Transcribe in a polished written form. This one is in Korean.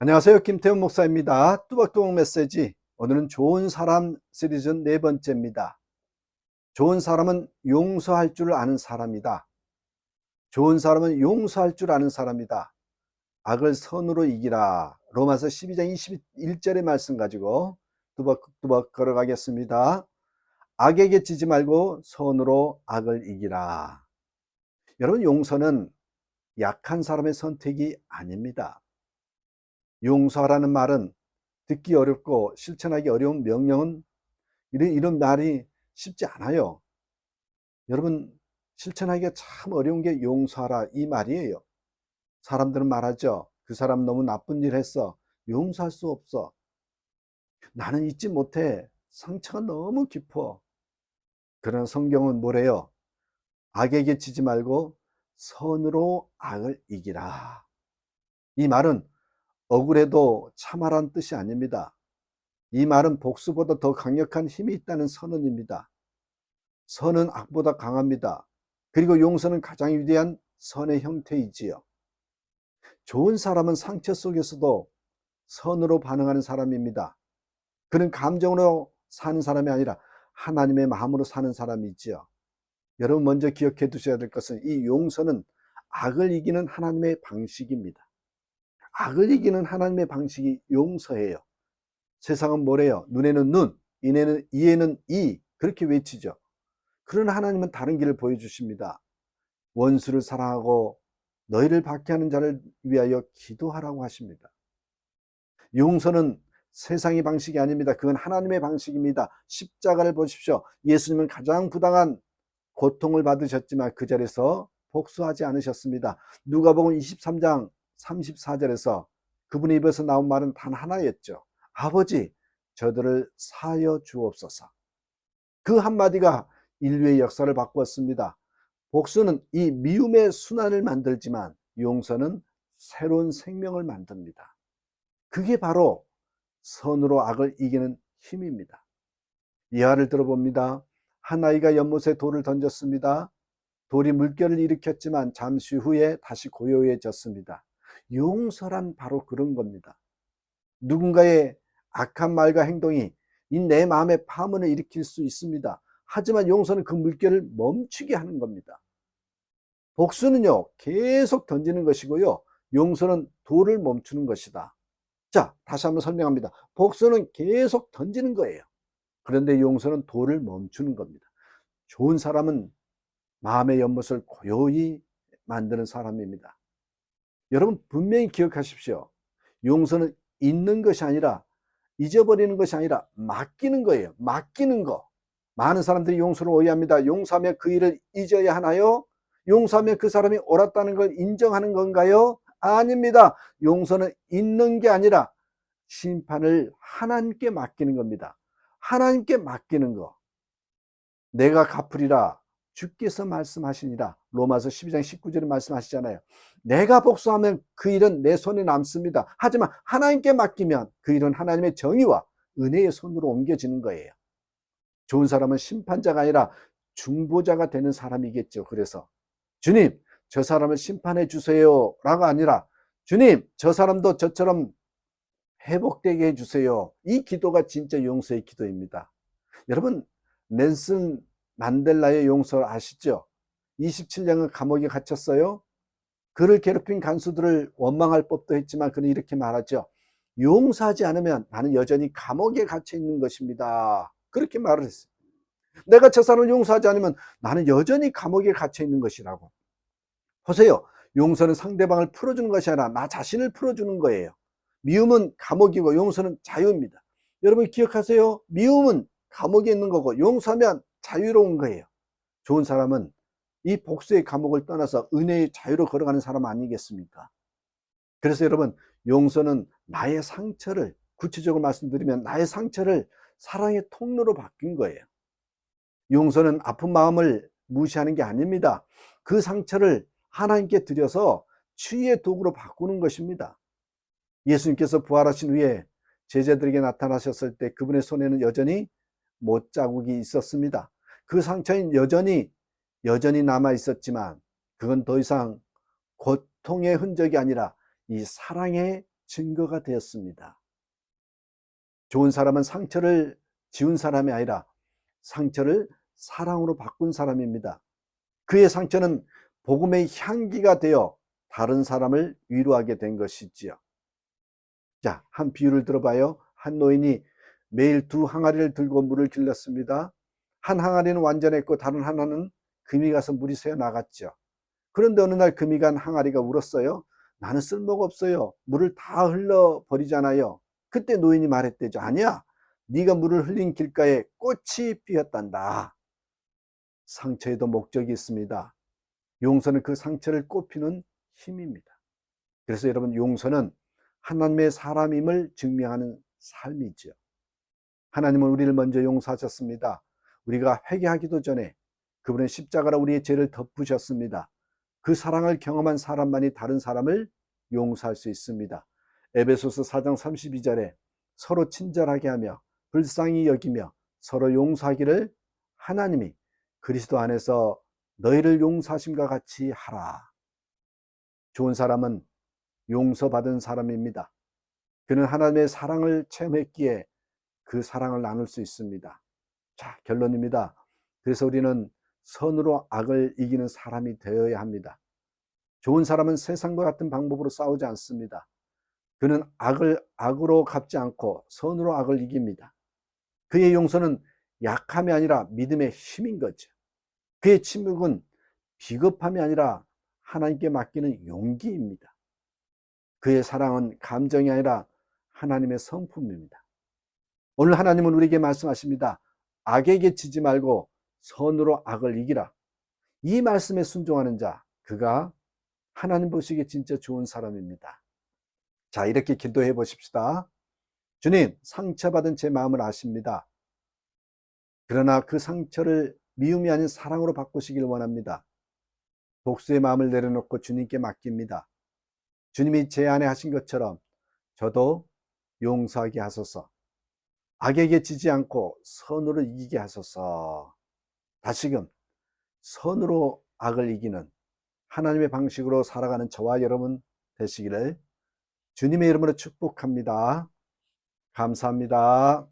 안녕하세요. 김태훈 목사입니다. 뚜벅뚜벅 메시지. 오늘은 좋은 사람 시리즈 네 번째입니다. 좋은 사람은 용서할 줄 아는 사람이다. 좋은 사람은 용서할 줄 아는 사람이다. 악을 선으로 이기라. 로마서 12장 21절의 말씀 가지고 뚜벅뚜벅 걸어가겠습니다. 악에게 지지 말고 선으로 악을 이기라. 여러분, 용서는 약한 사람의 선택이 아닙니다. 용서하라는 말은 듣기 어렵고 실천하기 어려운 명령은 이런 말이 쉽지 않아요. 여러분, 실천하기가 참 어려운 게 용서하라 이 말이에요. 사람들은 말하죠. 그 사람 너무 나쁜 일 했어. 용서할 수 없어. 나는 잊지 못해. 상처가 너무 깊어. 그러나 성경은 뭐래요? 악에게 지지 말고 선으로 악을 이기라. 이 말은 억울해도 참아란 뜻이 아닙니다. 이 말은 복수보다 더 강력한 힘이 있다는 선언입니다. 선은 악보다 강합니다. 그리고 용서는 가장 위대한 선의 형태이지요. 좋은 사람은 상처 속에서도 선으로 반응하는 사람입니다. 그는 감정으로 사는 사람이 아니라 하나님의 마음으로 사는 사람이지요. 여러분, 먼저 기억해 두셔야 될 것은 이 용서는 악을 이기는 하나님의 방식입니다. 악을 이기는 하나님의 방식이 용서예요. 세상은 뭐래요? 눈에는 눈, 이에는 이, 그렇게 외치죠. 그러나 하나님은 다른 길을 보여주십니다. 원수를 사랑하고 너희를 박해하는 자를 위하여 기도하라고 하십니다. 용서는 세상의 방식이 아닙니다. 그건 하나님의 방식입니다. 십자가를 보십시오. 예수님은 가장 부당한 고통을 받으셨지만 그 자리에서 복수하지 않으셨습니다. 누가복음 23장 34절에서 그분의 입에서 나온 말은 단 하나였죠. 아버지, 저들을 사하여 주옵소서. 그 한마디가 인류의 역사를 바꾸었습니다. 복수는 이 미움의 순환을 만들지만 용서는 새로운 생명을 만듭니다. 그게 바로 선으로 악을 이기는 힘입니다. 예화를 들어봅니다. 한 아이가 연못에 돌을 던졌습니다. 돌이 물결을 일으켰지만 잠시 후에 다시 고요해졌습니다. 용서란 바로 그런 겁니다. 누군가의 악한 말과 행동이 내 마음에 파문을 일으킬 수 있습니다. 하지만 용서는 그 물결을 멈추게 하는 겁니다. 복수는요, 계속 던지는 것이고요. 용서는 돌을 멈추는 것이다. 자, 다시 한번 설명합니다. 복수는 계속 던지는 거예요. 그런데 용서는 돌을 멈추는 겁니다. 좋은 사람은 마음의 연못을 고요히 만드는 사람입니다. 여러분, 분명히 기억하십시오. 용서는 잊는 것이 아니라, 잊어버리는 것이 아니라 맡기는 거예요. 맡기는 거. 많은 사람들이 용서를 오해합니다. 용서하면 그 일을 잊어야 하나요? 용서하면 그 사람이 옳았다는 걸 인정하는 건가요? 아닙니다. 용서는 잊는 게 아니라 심판을 하나님께 맡기는 겁니다. 하나님께 맡기는 거. 내가 갚으리라 주께서 말씀하시니라. 로마서 12장 19절에 말씀하시잖아요. 내가 복수하면 그 일은 내 손에 남습니다. 하지만 하나님께 맡기면 그 일은 하나님의 정의와 은혜의 손으로 옮겨지는 거예요. 좋은 사람은 심판자가 아니라 중보자가 되는 사람이겠죠. 그래서 주님, 저 사람을 심판해 주세요 라가 아니라 주님, 저 사람도 저처럼 회복되게 해주세요. 이 기도가 진짜 용서의 기도입니다. 여러분, 넬슨 만델라의 용서 아시죠? 27년을 감옥에 갇혔어요. 그를 괴롭힌 간수들을 원망할 법도 했지만 그는 이렇게 말하죠. 용서하지 않으면 나는 여전히 감옥에 갇혀 있는 것입니다. 그렇게 말을 했어요. 내가 저 사람을 용서하지 않으면 나는 여전히 감옥에 갇혀 있는 것이라고. 보세요. 용서는 상대방을 풀어주는 것이 아니라 나 자신을 풀어주는 거예요. 미움은 감옥이고 용서는 자유입니다. 여러분 기억하세요. 미움은 감옥에 있는 거고 용서하면 자유로운 거예요. 좋은 사람은 이 복수의 감옥을 떠나서 은혜의 자유로 걸어가는 사람 아니겠습니까? 그래서 여러분, 용서는 나의 상처를, 구체적으로 말씀드리면 나의 상처를 사랑의 통로로 바뀐 거예요. 용서는 아픈 마음을 무시하는 게 아닙니다. 그 상처를 하나님께 드려서 치유의 도구로 바꾸는 것입니다. 예수님께서 부활하신 후에 제자들에게 나타나셨을 때 그분의 손에는 여전히 못자국이 있었습니다. 그 상처는 여전히 남아 있었지만 그건 더 이상 고통의 흔적이 아니라 이 사랑의 증거가 되었습니다. 좋은 사람은 상처를 지운 사람이 아니라 상처를 사랑으로 바꾼 사람입니다. 그의 상처는 복음의 향기가 되어 다른 사람을 위로하게 된 것이지요. 자, 한 비유를 들어봐요. 한 노인이 매일 두 항아리를 들고 물을 길렀습니다. 한 항아리는 완전했고 다른 하나는 금이 가서 물이 새어 나갔죠. 그런데 어느 날 금이 간 항아리가 울었어요. 나는 쓸모가 없어요. 물을 다 흘러버리잖아요. 그때 노인이 말했대죠. 아니야. 네가 물을 흘린 길가에 꽃이 피었단다. 상처에도 목적이 있습니다. 용서는 그 상처를 꽃피는 힘입니다. 그래서 여러분, 용서는 하나님의 사람임을 증명하는 삶이죠. 하나님은 우리를 먼저 용서하셨습니다. 우리가 회개하기도 전에 그분은 십자가로 우리의 죄를 덮으셨습니다. 그 사랑을 경험한 사람만이 다른 사람을 용서할 수 있습니다. 에베소서 4장 32절에 서로 친절하게 하며 불쌍히 여기며 서로 용서하기를 하나님이 그리스도 안에서 너희를 용서하심과 같이 하라. 좋은 사람은 용서받은 사람입니다. 그는 하나님의 사랑을 체험했기에 그 사랑을 나눌 수 있습니다. 자, 결론입니다. 그래서 우리는 선으로 악을 이기는 사람이 되어야 합니다. 좋은 사람은 세상과 같은 방법으로 싸우지 않습니다. 그는 악을 악으로 갚지 않고 선으로 악을 이깁니다. 그의 용서는 약함이 아니라 믿음의 힘인 거죠. 그의 침묵은 비겁함이 아니라 하나님께 맡기는 용기입니다. 그의 사랑은 감정이 아니라 하나님의 성품입니다. 오늘 하나님은 우리에게 말씀하십니다. 악에게 지지 말고 선으로 악을 이기라. 이 말씀에 순종하는 자, 그가 하나님 보시기에 진짜 좋은 사람입니다. 자, 이렇게 기도해 보십시다. 주님, 상처받은 제 마음을 아십니다. 그러나 그 상처를 미움이 아닌 사랑으로 바꾸시길 원합니다. 복수의 마음을 내려놓고 주님께 맡깁니다. 주님이 제 안에 하신 것처럼 저도 용서하게 하소서. 악에게 지지 않고 선으로 이기게 하소서. 다시금 선으로 악을 이기는 하나님의 방식으로 살아가는 저와 여러분 되시기를 주님의 이름으로 축복합니다. 감사합니다.